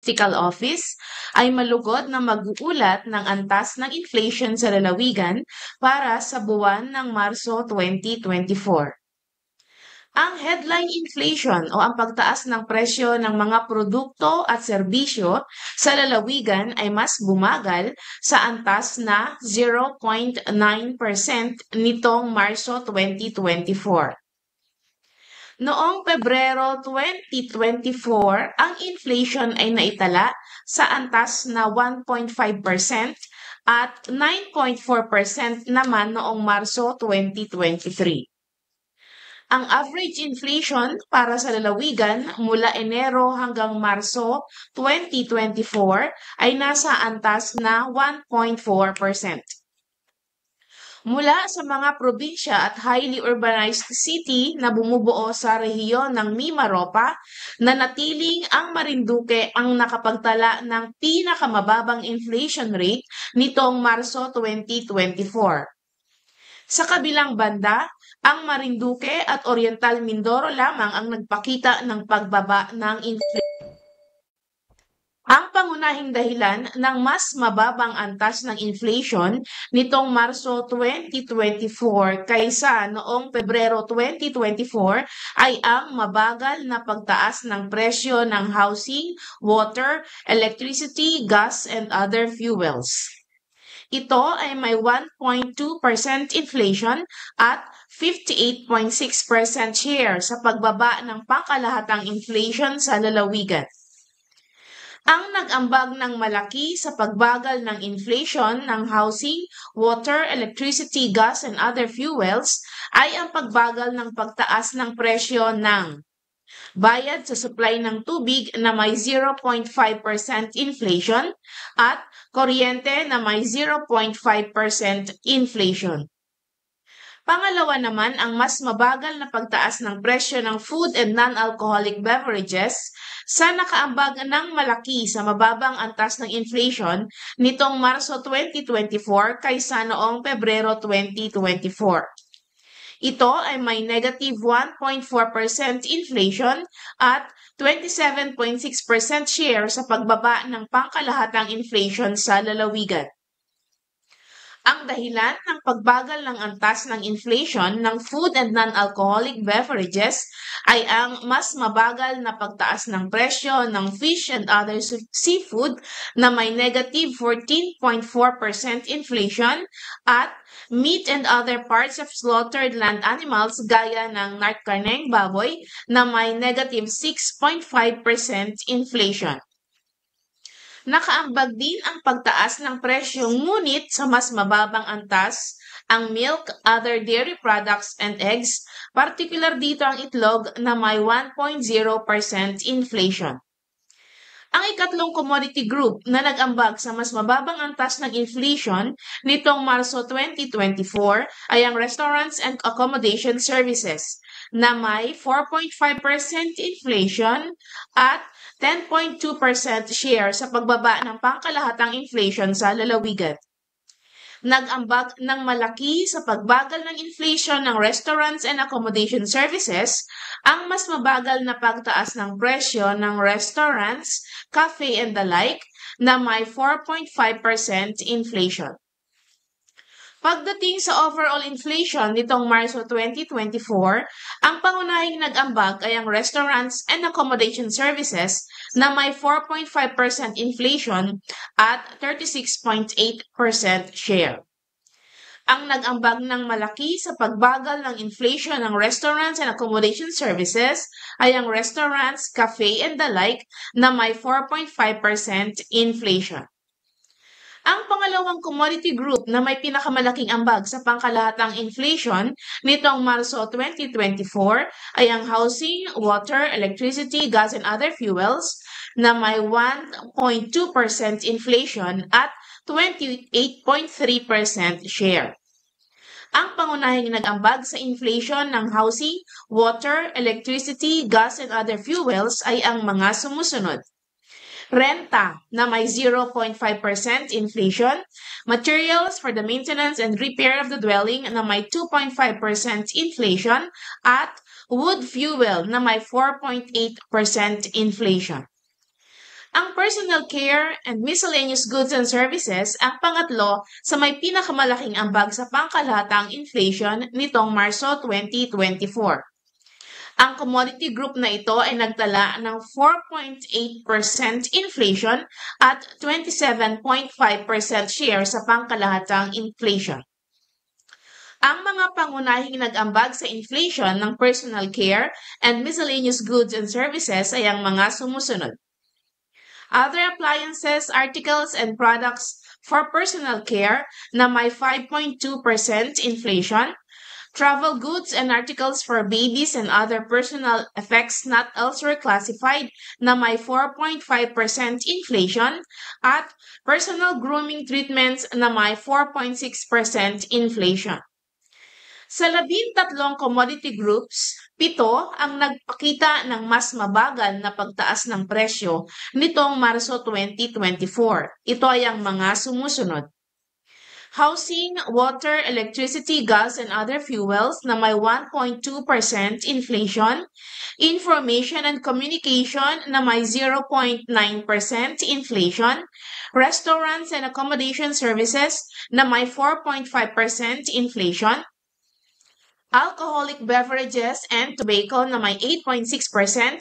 Statistical Office ay malugod na mag-uulat ng antas ng inflation sa lalawigan para sa buwan ng Marso 2024. Ang headline inflation o ang pagtaas ng presyo ng mga produkto at serbisyo sa lalawigan ay mas bumagal sa antas na 0.9% nitong Marso 2024. Noong Pebrero 2024, ang inflation ay naitala sa antas na 1.5% at 9.4% naman noong Marso 2023. Ang average inflation para sa lalawigan mula Enero hanggang Marso 2024 ay nasa antas na 1.4%. Mula sa mga probinsya at highly urbanized city na bumubuo sa rehiyon ng Mimaropa, nanatiling ang Marinduque ang nakapagtala ng pinakamababang inflation rate nitong Marso 2024. Sa kabilang banda, ang Marinduque at Oriental Mindoro lamang ang nagpakita ng pagbaba ng inflation. Ang pangunahing dahilan ng mas mababang antas ng inflation nitong Marso 2024 kaysa noong Pebrero 2024 ay ang mabagal na pagtaas ng presyo ng housing, water, electricity, gas, and other fuels. Ito ay may 1.2% inflation at 58.6% share sa pagbaba ng pangkalahatang inflation sa lalawigan. Ang nag-ambag ng malaki sa pagbagal ng inflation ng housing, water, electricity, gas, and other fuels ay ang pagbagal ng pagtaas ng presyo ng bayad sa supply ng tubig na may 0.5% inflation at kuryente na may 0.5% inflation. Pangalawa naman, ang mas mabagal na pagtaas ng presyo ng food and non-alcoholic beverages sa nakaambag ng malaki sa mababang antas ng inflation nitong Marso 2024 kaysa noong Pebrero 2024. Ito ay may negative 1.4% inflation at 27.6% share sa pagbaba ng pangkalahatang inflation sa lalawigan. Ang dahilan ng pagbagal ng antas ng inflation ng food and non-alcoholic beverages ay ang mas mabagal na pagtaas ng presyo ng fish and other seafood na may negative 14.4% inflation at meat and other parts of slaughtered land animals gaya ng karneng baboy na may negative 6.5% inflation. Nakaambag din ang pagtaas ng presyo ngunit sa mas mababang antas ang milk, other dairy products, and eggs, partikular dito ang itlog na may 1.0% inflation. Ang ikatlong commodity group na nag-ambag sa mas mababang antas ng inflation nitong Marso 2024 ay ang restaurants and accommodation services na may 4.5% inflation at 10.2% share sa pagbaba ng pangkalahatang inflation sa lalawigan. Nag-ambag ng malaki sa pagbagal ng inflation ng restaurants and accommodation services ang mas mabagal na pagtaas ng presyo ng restaurants, cafe and the like na may 4.5% inflation. Pagdating sa overall inflation nitong Marso 2024, ang pangunahing nag-ambag ay ang restaurants and accommodation services na may 4.5% inflation at 36.8% share. Ang nag-ambag ng malaki sa pagbagal ng inflation ng restaurants and accommodation services ay ang restaurants, cafe and the like na may 4.5% inflation. Ang pangalawang commodity group na may pinakamalaking ambag sa pangkalahatang inflation nitong Marso 2024 ay ang housing, water, electricity, gas, and other fuels na may 1.2% inflation at 28.3% share. Ang pangunahing nag-ambag sa inflation ng housing, water, electricity, gas, and other fuels ay ang mga sumusunod. Renta na may 0.5% inflation, materials for the maintenance and repair of the dwelling na may 2.5% inflation, at wood fuel na may 4.8% inflation. Ang personal care and miscellaneous goods and services ang pangatlo sa may pinakamalaking ambag sa pangkalahatang inflation nitong Marso 2024. Ang commodity group na ito ay nagtala ng 4.8% inflation at 27.5% share sa pangkalahatang inflation. Ang mga pangunahing nag-ambag sa inflation ng personal care and miscellaneous goods and services ay ang mga sumusunod. Other appliances, articles, and products for personal care na may 5.2% inflation, travel goods and articles for babies and other personal effects not elsewhere classified na may 4.5% inflation, at personal grooming treatments na may 4.6% inflation. Sa 13 commodity groups, 7 ang nagpakita ng mas mabagal na pagtaas ng presyo nitong Marso 2024. Ito ay ang mga sumusunod. Housing, water, electricity, gas, and other fuels na may 1.2% inflation, information and communication na may 0.9% inflation, restaurants and accommodation services na may 4.5% inflation, alcoholic beverages and tobacco na may 8.6%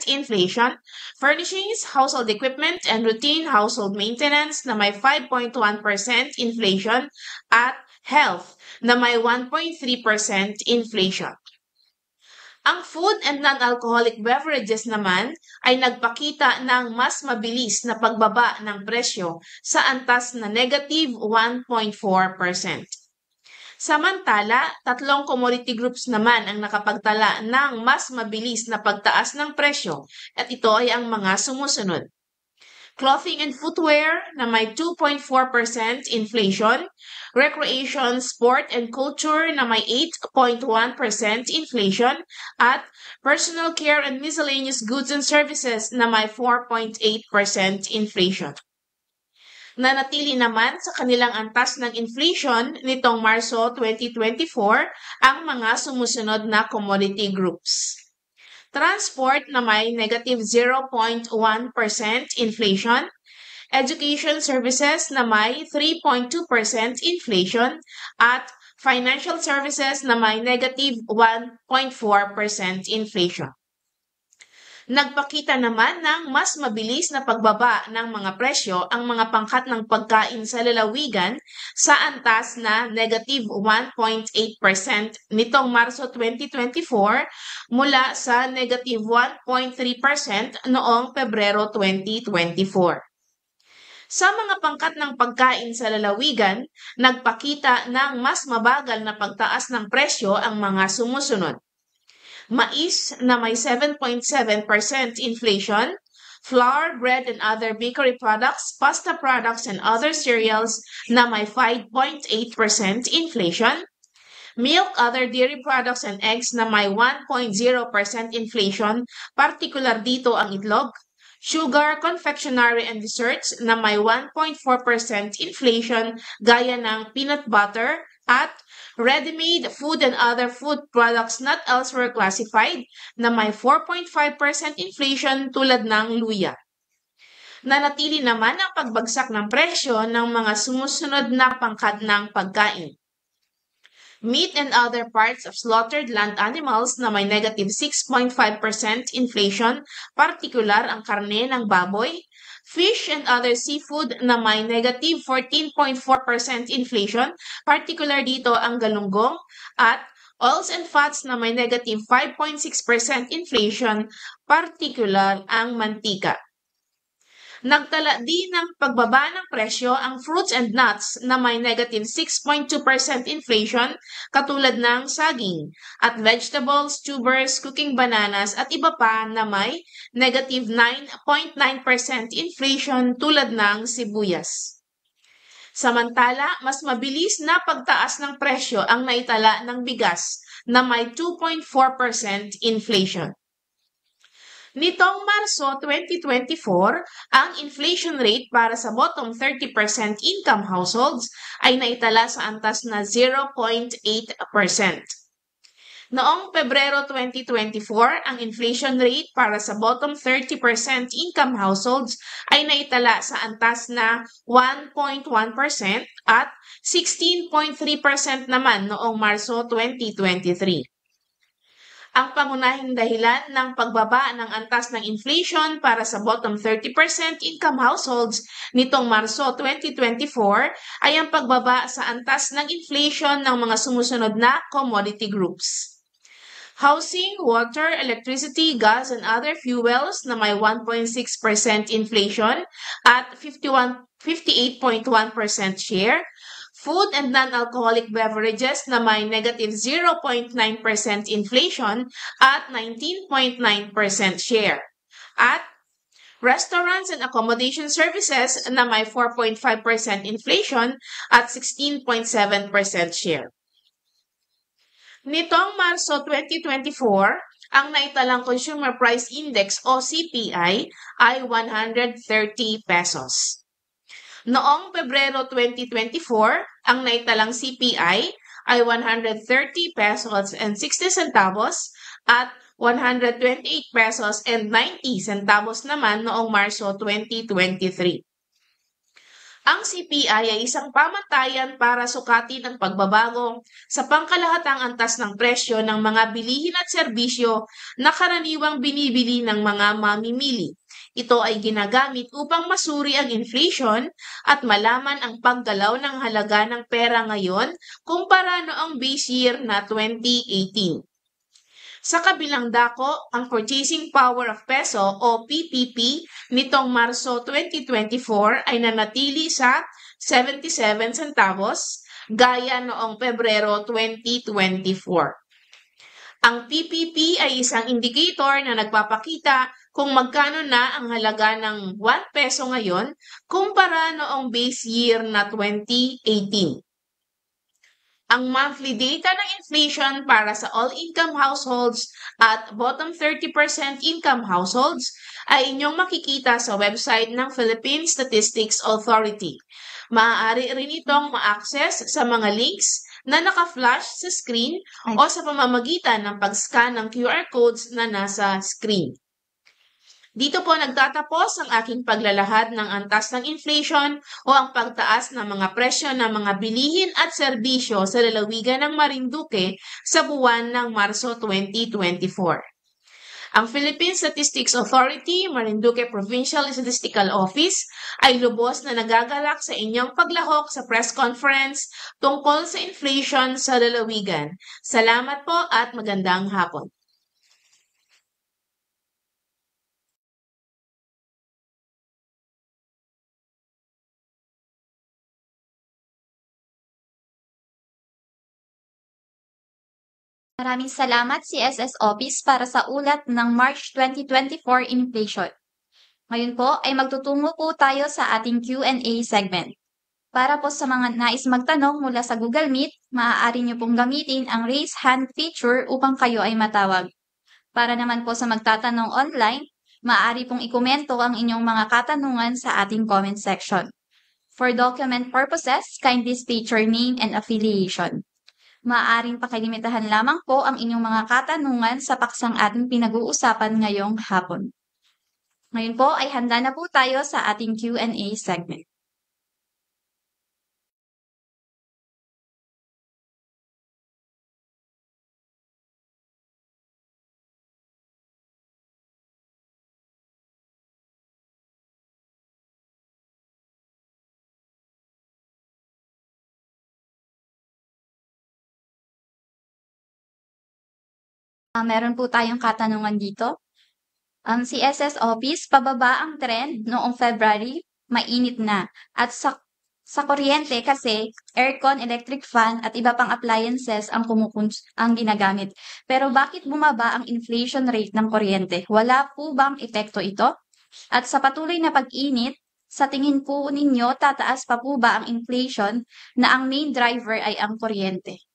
inflation, furnishings, household equipment, and routine household maintenance na may 5.1% inflation, at health na may 1.3% inflation. Ang food and non-alcoholic beverages naman ay nagpakita ng mas mabilis na pagbaba ng presyo sa antas na negative 1.4%. Samantala, 3 commodity groups naman ang nakapagtala ng mas mabilis na pagtaas ng presyo at ito ay ang mga sumusunod. Clothing and footwear na may 2.4% inflation, recreation, sport and culture na may 8.1% inflation, at personal care and miscellaneous goods and services na may 4.8% inflation. Nanatili naman sa kanilang antas ng inflation nitong Marso 2024 ang mga sumusunod na commodity groups. Transport na may negative 0.1% inflation, education services na may 3.2% inflation, at financial services na may negative 1.4% inflation. Nagpakita naman ng mas mabilis na pagbaba ng mga presyo ang mga pangkat ng pagkain sa lalawigan sa antas na negative 1.8% nitong Marso 2024 mula sa negative 1.3% noong Pebrero 2024. Sa mga pangkat ng pagkain sa lalawigan, nagpakita ng mas mabagal na pagtaas ng presyo ang mga sumusunod. Mais na may 7.7% inflation, flour, bread and other bakery products, pasta products and other cereals na may 5.8% inflation, milk, other dairy products and eggs na may 1.0% inflation, partikular dito ang itlog, sugar, confectionery and desserts na may 1.4% inflation gaya ng peanut butter, at ready-made food and other food products not elsewhere classified na may 4.5% inflation tulad ng luya. Nanatili naman ang pagbagsak ng presyo ng mga sumusunod na pangkat ng pagkain. Meat and other parts of slaughtered land animals na may negative 6.5% inflation, partikular ang karne ng baboy, fish and other seafood na may negative 14.4% inflation, particular dito ang galunggong, at oils and fats na may negative 5.6% inflation, particular ang mantika. Nagtala din ng pagbaba ng presyo ang fruits and nuts na may negative 6.2% inflation katulad ng saging, at vegetables, tubers, cooking bananas at iba pa na may negative 9.9% inflation tulad ng sibuyas. Samantala, mas mabilis na pagtaas ng presyo ang naitala ng bigas na may 2.4% inflation. Nitong Marso 2024, ang inflation rate para sa bottom 30% income households ay naitala sa antas na 0.8%. Noong Pebrero 2024, ang inflation rate para sa bottom 30% income households ay naitala sa antas na 1.1% at 16.3% naman noong Marso 2023. Ang pangunahing dahilan ng pagbaba ng antas ng inflation para sa bottom 30% income households nitong Marso 2024 ay ang pagbaba sa antas ng inflation ng mga sumusunod na commodity groups. Housing, water, electricity, gas, and other fuels na may 1.6% inflation at 58.1% share. Food and non-alcoholic beverages na may negative 0.9% inflation at 19.9% share. At restaurants and accommodation services na may 4.5% inflation at 16.7% share. Nitong Marso 2024, ang naitalang Consumer Price Index o CPI ay 130 pesos. Noong Pebrero 2024, ang naitalang CPI ay 130 pesos and 60 centavos at 128 pesos and 90 centavos naman noong Marso 2023. Ang CPI ay isang pamantayan para sukatin ang pagbabago sa pangkalahatang antas ng presyo ng mga bilihin at serbisyo na karaniwang binibili ng mga mamimili. Ito ay ginagamit upang masuri ang inflation at malaman ang paggalaw ng halaga ng pera ngayon kumpara noong base year na 2018. Sa kabilang dako, ang purchasing power of peso o PPP nitong Marso 2024 ay nanatili sa 77 centavos gaya noong Pebrero 2024. Ang PPP ay isang indicator na nagpapakita kung magkano na ang halaga ng 1 peso ngayon kumpara noong base year na 2018. Ang monthly data ng inflation para sa all-income households at bottom 30% income households ay inyong makikita sa website ng Philippine Statistics Authority. Maaari rin itong ma-access sa mga links na naka-flash sa screen o sa pamamagitan ng pag-scan ng QR codes na nasa screen. Dito po nagtatapos ang aking paglalahad ng antas ng inflation o ang pagtaas ng mga presyo ng mga bilihin at serbisyo sa lalawigan ng Marinduque sa buwan ng Marso 2024. Ang Philippine Statistics Authority, Marinduque Provincial Statistical Office ay lubos na nagagalak sa inyong paglahok sa press conference tungkol sa inflation sa lalawigan. Salamat po at magandang hapon. Maraming salamat CSS Office para sa ulat ng March 2024 inflation. Ngayon po ay magtutungo po tayo sa ating Q&A segment. Para po sa mga nais magtanong mula sa Google Meet, maaari niyo pong gamitin ang raise hand feature upang kayo ay matawag. Para naman po sa magtatanong online, maaari pong ikomento ang inyong mga katanungan sa ating comment section. For document purposes, kindly state your name and affiliation. Maaaring pakilimitahan lamang po ang inyong mga katanungan sa paksang ating pinag-uusapan ngayong hapon. Ngayon po ay handa na po tayo sa ating Q&A segment. Meron po tayong katanungan dito. Ang CSS Office, pababa ang trend noong February, mainit na. At sa kuryente kasi, aircon, electric fan at iba pang appliances ang ginagamit. Pero bakit bumaba ang inflation rate ng kuryente? Wala po bang epekto ito? At sa patuloy na pag-init, sa tingin po ninyo, tataas pa po ba ang inflation na ang main driver ay ang kuryente?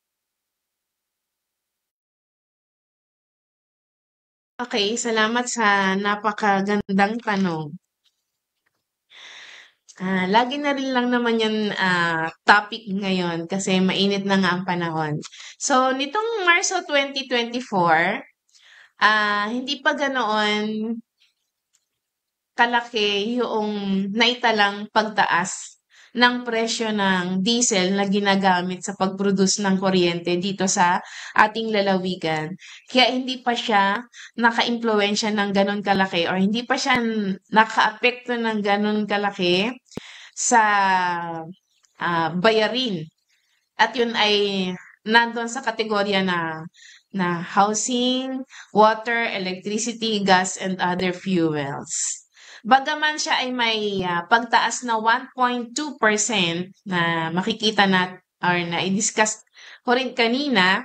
Okay, salamat sa napakagandang tanong. Lagi na rin lang naman yan topic ngayon kasi mainit na nga ang panahon. So, nitong Marso 2024, hindi pa ganoon kalaki yung naitalang pagtaas ng presyo ng diesel na ginagamit sa pag-produce ng kuryente dito sa ating lalawigan. Kaya hindi pa siya naka-impluwensya ng gano'n kalaki or hindi pa siya nakaapekto ng gano'n kalaki sa bayarin. At yun ay nandun sa kategorya na housing, water, electricity, gas, and other fuels. Bagaman siya ay may pagtaas na 1.2% na makikita na or na i-discuss ko rin kanina,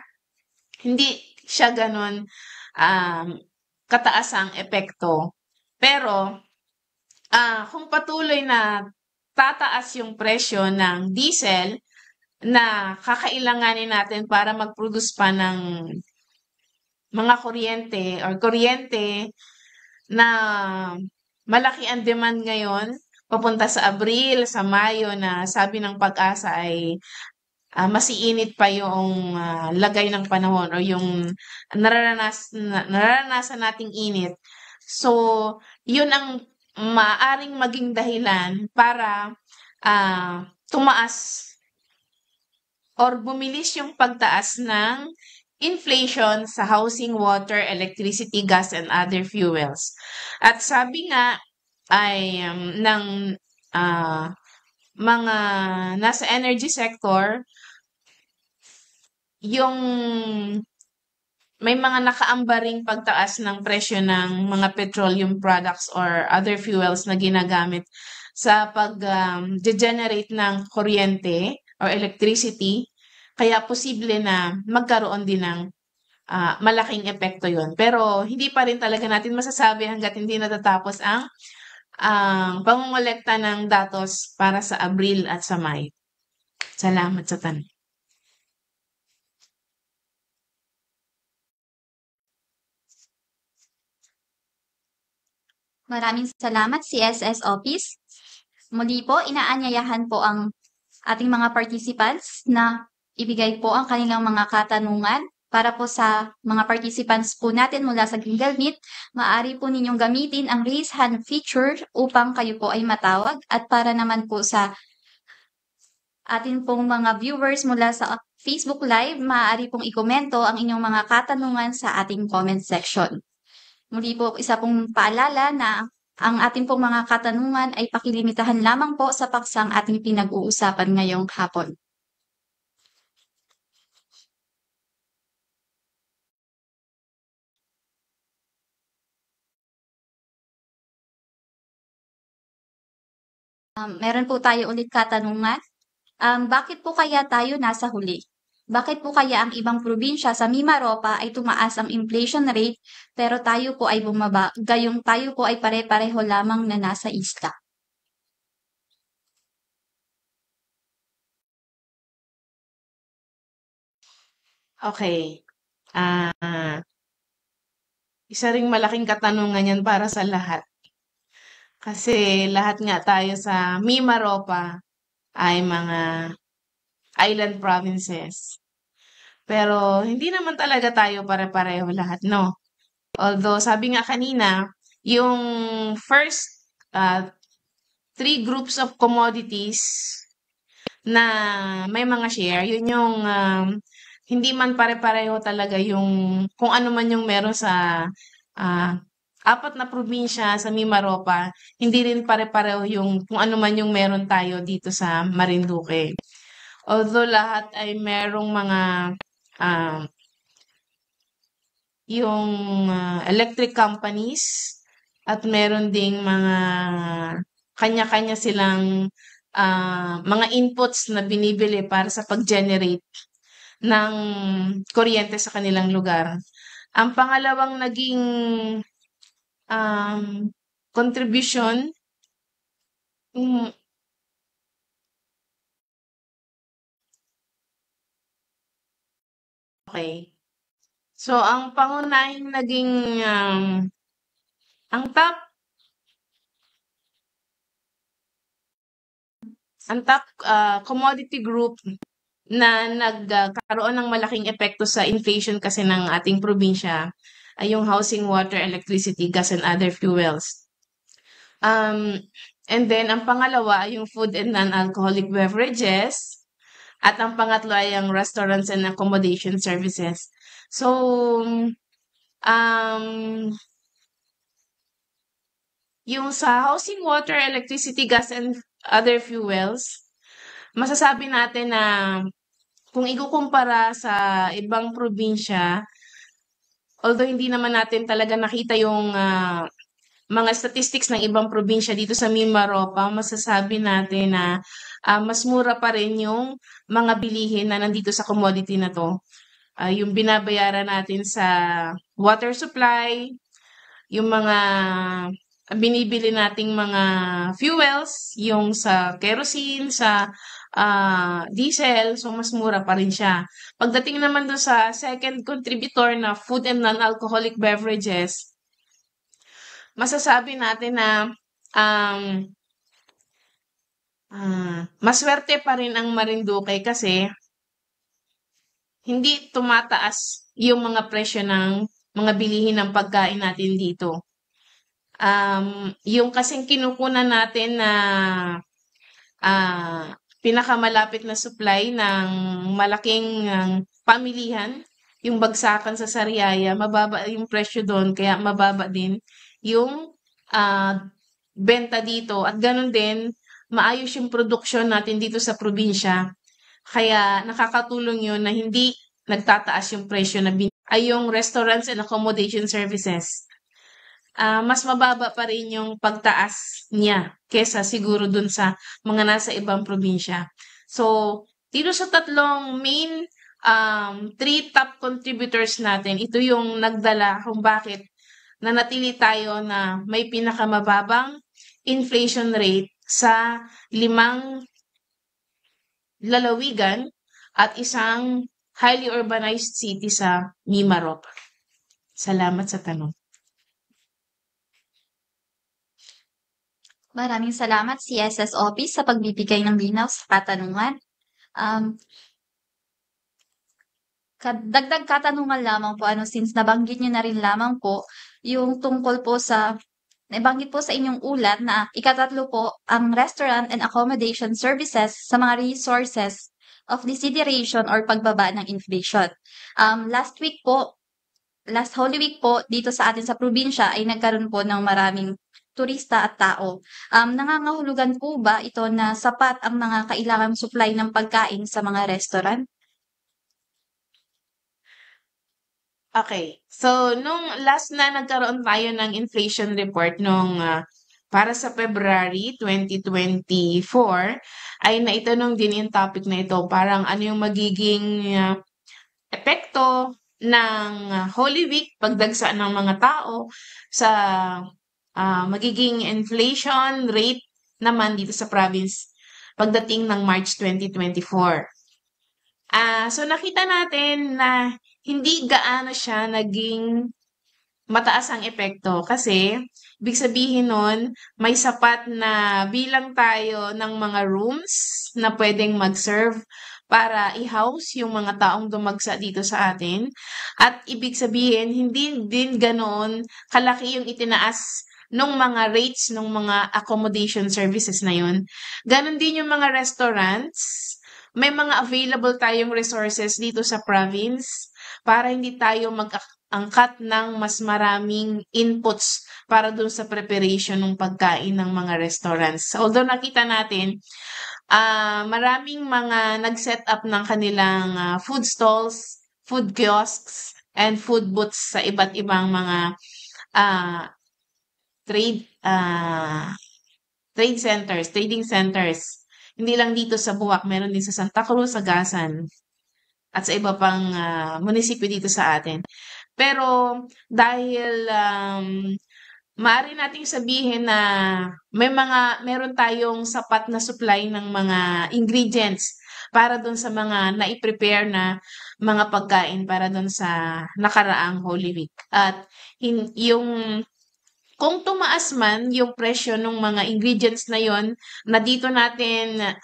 hindi siya ganun um, kataas ang epekto. Pero kung patuloy na tataas yung presyo ng diesel na kakailanganin natin para mag-produce pa ng mga kuryente na malaki ang demand ngayon papunta sa Abril, sa Mayo na sabi ng Pag-asa ay mas iinit pa yung lagay ng panahon o yung nararanasan nating init. So, yun ang maaring maging dahilan para tumaas or bumilis yung pagtaas ng inflation sa housing, water, electricity, gas, and other fuels. At sabi nga ay ng mga nasa energy sector, yung may mga nakaambaring pagtaas ng presyo ng mga petroleum products or other fuels na ginagamit sa pag-generate ng kuryente or electricity. Kaya posible na magkaroon din ng malaking epekto yon. Pero hindi pa rin talaga natin masasabi hanggat hindi natatapos ang pangongolekta ng datos para sa Abril at sa May. Salamat sa tanong. Maraming salamat CSS Office. Muli po, inaanyayahan po ang ating mga participants na ibigay po ang kanilang mga katanungan para po sa mga participants po natin mula sa Google Meet. Maaari po ninyong gamitin ang raise hand feature upang kayo po ay matawag at para naman po sa atin pong mga viewers mula sa Facebook Live, maaari pong ikomento ang inyong mga katanungan sa ating comment section. Muli po, isa pong paalala na ang ating pong mga katanungan ay pakilimitahan lamang po sa paksang ating pinag-uusapan ngayong hapon. Meron po tayo ulit katanungan. Bakit po kaya tayo nasa huli? Bakit po kaya ang ibang probinsya sa Mimaropa ay tumaas ang inflation rate pero tayo po ay bumaba, gayong tayo po ay pare-pareho lamang na nasa isla? Okay. Isa ring malaking katanungan yan para sa lahat. Kasi lahat nga tayo sa Mimaropa ay mga island provinces. Pero hindi naman talaga tayo pare-pareho lahat, no? Although sabi nga kanina, yung first three groups of commodities na may mga share, yun yung hindi man pare-pareho talaga yung kung ano man yung meron sa ah, apat na probinsya sa Mimaropa, hindi rin pare-pareho yung kung ano man yung meron tayo dito sa Marinduque. Although lahat ay merong mga ah, yung electric companies at meron ding mga kanya-kanya silang mga inputs na binibili para sa pag-generate ng kuryente sa kanilang lugar. Ang pangalawang naging contribution, mm, okay. So, ang pangunahing naging, ang top ang top commodity group na nagkaroon ng malaking epekto sa inflation kasi ng ating probinsya ay yung housing, water, electricity, gas, and other fuels. And then, ang pangalawa ay yung food and non-alcoholic beverages. At ang pangatlo ay ang restaurants and accommodation services. So, yung sa housing, water, electricity, gas, and other fuels, masasabi natin na kung ikukumpara sa ibang probinsya, although hindi naman natin talaga nakita yung mga statistics ng ibang probinsya dito sa Mimaropa, masasabi natin na mas mura pa rin yung mga bilihin na nandito sa commodity na to. Yung binabayaran natin sa water supply, yung mga binibili nating mga fuels, yung sa kerosene, sa diesel, so mas mura pa rin siya. Pagdating naman doon sa second contributor na food and non-alcoholic beverages, masasabi natin na maswerte pa rin ang Marinduque kasi hindi tumataas yung mga presyo ng mga bilihin ng pagkain natin dito. Yung kasing kinukunan natin na pinakamalapit na supply ng malaking pamilihan, yung bagsakan sa Sariaya, mababa yung presyo doon, kaya mababa din yung benta dito. At ganun din, maayos yung produksyon natin dito sa probinsya. Kaya nakakatulong yun na hindi nagtataas yung presyo na ay yung restaurants and accommodation services. Mas mababa pa rin yung pagtaas niya kesa siguro dun sa mga nasa ibang probinsya. So, dito sa tatlong main three top contributors natin, ito yung nagdala kung bakit nanatili tayo na may pinakamababang inflation rate sa 5 lalawigan at isang highly urbanized city sa Mimaropa. Salamat sa tanong. Maraming salamat CSS Office sa pagbibigay ng linaw sa katanungan. Dagdag katanungan lamang po, since nabanggit niyo na rin lamang po yung tungkol po sa nabanggit po sa inyong ulat na ikatatlo po ang restaurant and accommodation services sa mga resources of desideration or pagbaba ng inflation. Last Holy Week po dito sa atin sa probinsya ay nagkaroon po ng maraming turista at tao. Nangangahulugan po ba ito na sapat ang mga kailangang supply ng pagkain sa mga restaurant? Okay. So, nung last na nagkaroon tayo ng inflation report nung para sa February 2024, ay naitanong din yung topic na ito. Parang ano yung magiging epekto ng Holy Week, pagdagsa ng mga tao sa magiging inflation rate naman dito sa province pagdating ng March 2024. So nakita natin na hindi gaano siya naging mataas ang epekto kasi ibig sabihin nun may sapat na bilang tayo ng mga rooms na pwedeng mag-serve para i-house yung mga taong dumagsa dito sa atin. At ibig sabihin, hindi din ganoon kalaki yung itinaas nung mga rates nung mga accommodation services na yun. Ganon din yung mga restaurants. May mga available tayong resources dito sa province para hindi tayo mag-angkat ng mas maraming inputs para dun sa preparation ng pagkain ng mga restaurants. Although nakita natin, maraming mga nag-set up ng kanilang food stalls, food kiosks, and food booths sa iba't ibang mga trading centers. Hindi lang dito sa Buwak, meron din sa Santa Cruz, sa Gasan, at sa iba pang munisipyo dito sa atin. Pero dahil maaari nating sabihin na meron tayong sapat na supply ng mga ingredients para doon sa mga nai-prepare na mga pagkain para doon sa nakaraang Holy Week. At yung Kung tumaas man yung presyo ng mga ingredients na yon na dito natin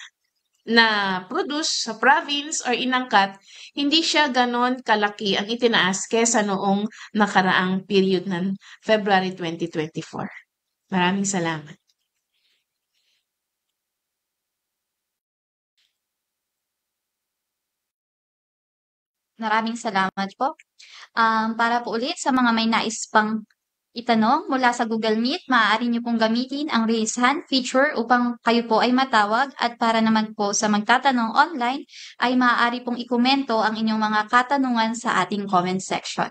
na produce sa province or inangkat, hindi siya ganon kalaki ang itinaas kesa noong nakaraang period ng February 2024. Maraming salamat. Maraming salamat po. Para po ulit sa mga may nais pang itanong mula sa Google Meet, maaari niyo pong gamitin ang raise hand feature upang kayo po ay matawag at para naman po sa magtatanong online ay maaari pong ikomento ang inyong mga katanungan sa ating comment section.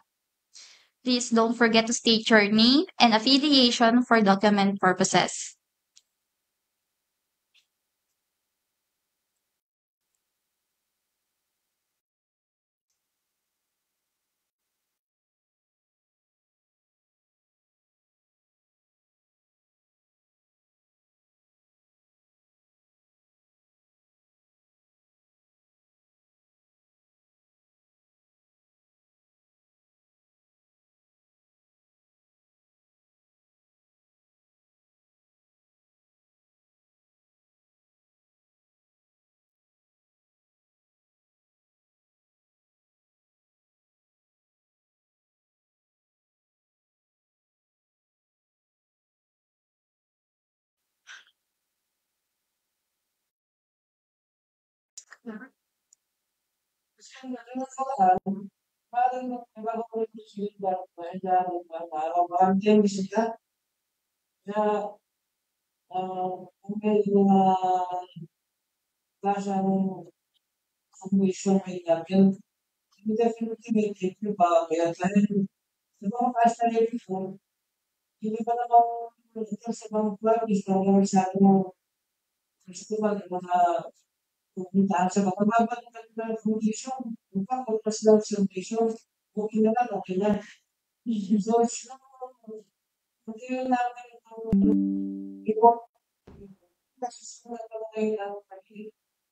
Please don't forget to state your name and affiliation for document purposes.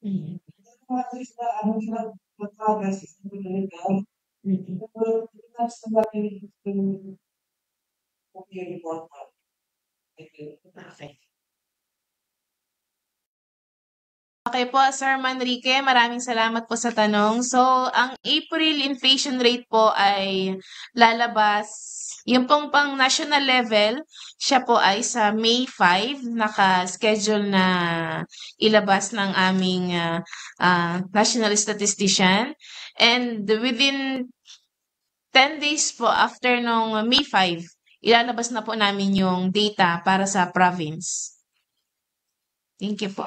Mm. Okay. Okay po, Sir Manrique, maraming salamat po sa tanong. So, ang April inflation rate po ay lalabas, yung pong pang national level, siya po ay sa May 5, naka-schedule na ilabas ng aming national statistician. And within 10 days po after nung May 5, ilalabas na po namin yung data para sa province. Thank you po.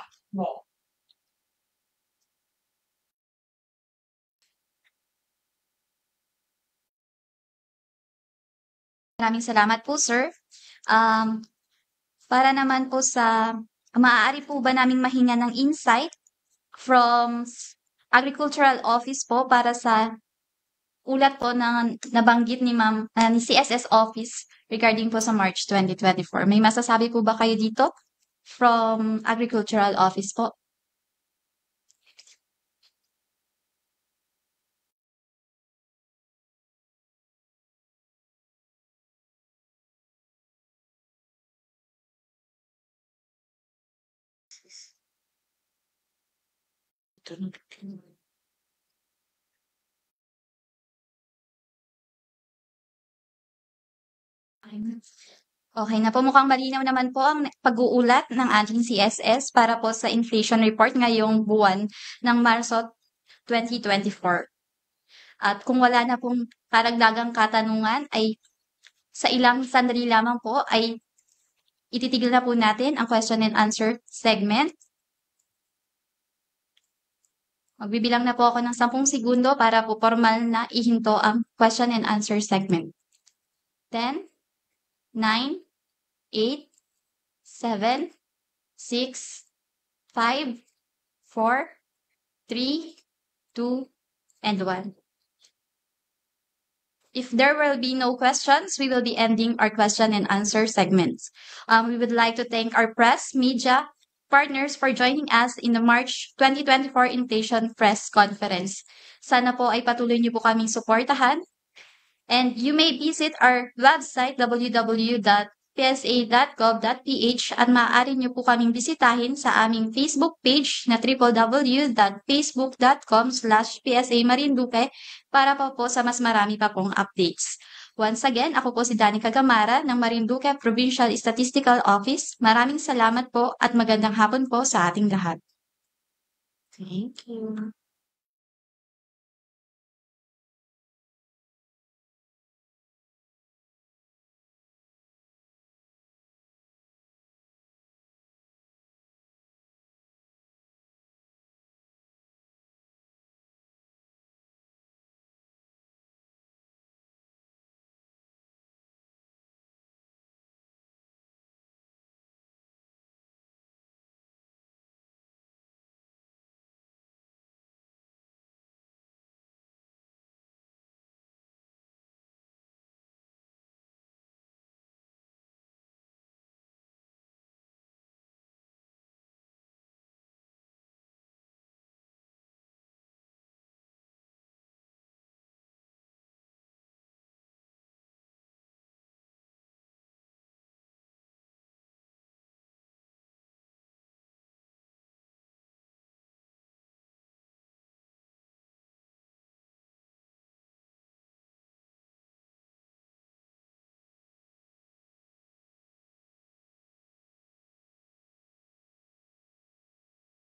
Maraming salamat po, sir. Para naman po sa, maaari po ba naming mahinga ng insight from Agricultural Office po para sa ulat po na nabanggit ni ni CSS Office regarding po sa March 2024. May masasabi po ba kayo dito from Agricultural Office po? Okay na po, mukhang malinaw naman po ang pag-uulat ng ating CSS para po sa inflation report ngayong buwan ng Marso 2024. At kung wala na pong karagdagang katanungan ay sa ilang sandali lamang po ay ititigil na po natin ang question and answer segment. Magbibilang na po ako ng 10 segundo para po formal na ihinto ang question and answer segment. 10, 9, 8, 7, 6, 5, 4, 3, 2, and 1. If there will be no questions, we will be ending our question and answer segments. We would like to thank our press, media, partners for joining us in the March 2024 Inflation Press Conference. Sana po ay patuloy niyo po kaming suportahan. And you may visit our website www.philmon.com psa.gov.ph at maaari niyo po kaming bisitahin sa aming Facebook page na www.facebook.com/PSA Marinduque para po sa mas marami pa pong updates. Once again, ako po si Danica Gamara ng Marinduque Provincial Statistical Office. Maraming salamat po at magandang hapon po sa ating lahat. Thank you.